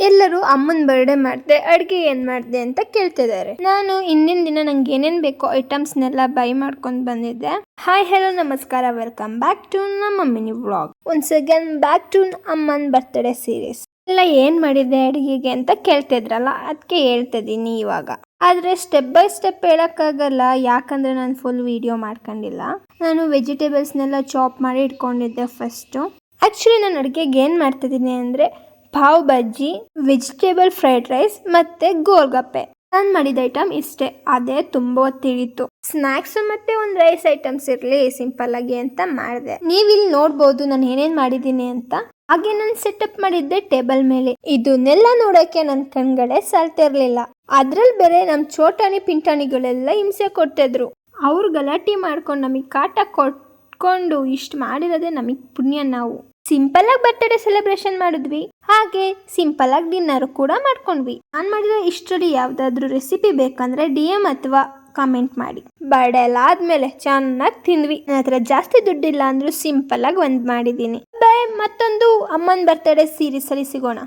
ಎಲ್ಲರೂ ಅಮ್ಮನ ಬರ್ಡೇ ಮಾಡಿದೆ, ಅಡುಗೆ ಏನು ಮಾಡಿದೆ ಅಂತ ಕೇಳ್ತಿದ್ದಾರೆ. ನಾನು ಹಿಂದಿನ ದಿನ ನಂಗೆ ಏನೇನು ಬೇಕೋ ಐಟಮ್ಸ್ನೆಲ್ಲ ಬೈ ಮಾಡ್ಕೊಂಡು ಬಂದಿದ್ದೆ. ಹಾಯ್ ಹೆಲೋ ನಮಸ್ಕಾರ, ವೆಲ್ಕಮ್ ಬ್ಯಾಕ್ ಟು ನಮ್ಮ mini vlog. Once again back to ಅಮ್ಮನ ಬರ್ತ್ಡೇ ಸೀರೀಸ್. ಎಲ್ಲ ಏನು ಮಾಡಿದೆ ಅಡುಗೆಗೆ ಅಂತ ಕೇಳ್ತಿದ್ರಲ್ಲ, ಅದಕ್ಕೆ ಹೇಳ್ತಿದ್ದೀನಿ ಇವಾಗ. ಆದರೆ ಸ್ಟೆಪ್ ಬೈ ಸ್ಟೆಪ್ ಹೇಳೋಕ್ಕಾಗಲ್ಲ, ಯಾಕಂದರೆ ನಾನು ಫುಲ್ ವಿಡಿಯೋ ಮಾಡ್ಕೊಂಡಿಲ್ಲ. ನಾನು ವೆಜಿಟೇಬಲ್ಸ್ನೆಲ್ಲ ಚಾಪ್ ಮಾಡಿ ಇಟ್ಕೊಂಡಿದ್ದೆ ಫಸ್ಟು. ಆ್ಯಕ್ಚುಲಿ ನಾನು ಅಡುಗೆಗೆ ಏನು ಮಾಡ್ತಿದ್ದೀನಿ ಅಂದರೆ ಪಾವ್ ಬಜ್ಜಿ, ವೆಜಿಟೇಬಲ್ ಫ್ರೈಡ್ ರೈಸ್ ಮತ್ತು ಗೋಲ್ಗಪ್ಪೆ. ನಾನು ಮಾಡಿದ ಐಟಮ್ ಇಷ್ಟೇ, ಅದೇ ತುಂಬ ಹೊತ್ತಿಳಿತು. ಸ್ನ್ಯಾಕ್ಸ್ ಮತ್ತು ಒಂದು ರೈಸ್ ಐಟಮ್ಸ್ ಇರಲಿ ಸಿಂಪಲ್ ಆಗಿ ಅಂತ ಮಾಡಿದೆ. ನೀವಿಲ್ಲಿ ನೋಡ್ಬೋದು ನಾನು ಏನೇನು ಮಾಡಿದ್ದೀನಿ ಅಂತ. ಹಾಗೆ ನಾನು ಸೆಟಪ್ ಮಾಡಿದ್ದೆ ಟೇಬಲ್ ಮೇಲೆ. ಇದನ್ನೆಲ್ಲ ನೋಡೋಕ್ಕೆ ನನ್ನ ಕಣ್ಗಳೇ ಸಾಲ್ತಿರ್ಲಿಲ್ಲ. ಅದ್ರಲ್ಲಿ ಬೇರೆ ನಮ್ಮ ಚೋಟಾಣಿ ಪಿಂಟಾಣಿಗಳೆಲ್ಲ ಹಿಂಸೆ ಕೊಡ್ತಿದ್ರು. ಅವ್ರು ಗಲಾಟೆ ಮಾಡ್ಕೊಂಡು ನಮಗೆ ಕಾಟ ಕೊಟ್ಕೊಂಡು ಇಷ್ಟು ಮಾಡಿರೋದೇ ನಮಗೆ ಪುಣ್ಯ. ನಾವು ಸಿಂಪಲ್ ಆಗಿ ಬರ್ತ್ಡೇ ಸೆಲೆಬ್ರೇಷನ್ ಮಾಡಿದ್ವಿ, ಹಾಗೆ ಸಿಂಪಲ್ ಆಗಿ ಡಿನ್ನರ್ ಕೂಡ ಮಾಡ್ಕೊಂಡ್ವಿ. ನಾನು ಮಾಡಿರೋ ಇಷ್ಟರಲ್ಲಿ ಯಾವುದಾದ್ರೂ ರೆಸಿಪಿ ಬೇಕಂದ್ರೆ DM ಅಥವಾ ಕಾಮೆಂಟ್ ಮಾಡಿ. ಬರ್ಡೇ ಎಲ್ಲ ಆದ್ಮೇಲೆ ಚೆನ್ನಾಗಿ ತಿಂದ್ವಿ. ನನ್ನ ಹತ್ರ ಜಾಸ್ತಿ ದುಡ್ಡಿಲ್ಲ ಅಂದ್ರೂ ಸಿಂಪಲ್ ಆಗಿ ಒಂದು ಮಾಡಿದ್ದೀನಿ. ಬಾಯ್, ಮತ್ತೊಂದು ಅಮ್ಮನ ಬರ್ತ್ಡೇ ಸೀರೀಸ್ ಅಲ್ಲಿ ಸಿಗೋಣ.